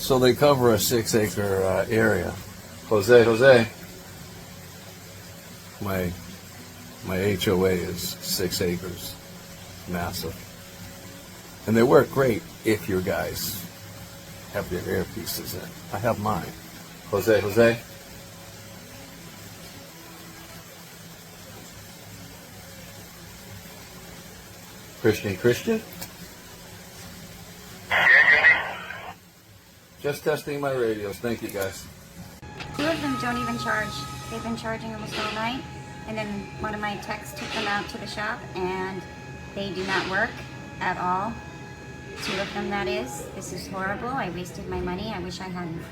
So they cover a 6-acre area. Jose, my HOA is 6 acres, massive, and they work great if your guys have their earpieces in. I have mine. Jose. Christian. Just testing my radios. Thank you, guys. 2 of them don't even charge. They've been charging almost all night. And then one of my techs took them out to the shop and they do not work at all. 2 of them, that is. This is horrible. I wasted my money. I wish I hadn't.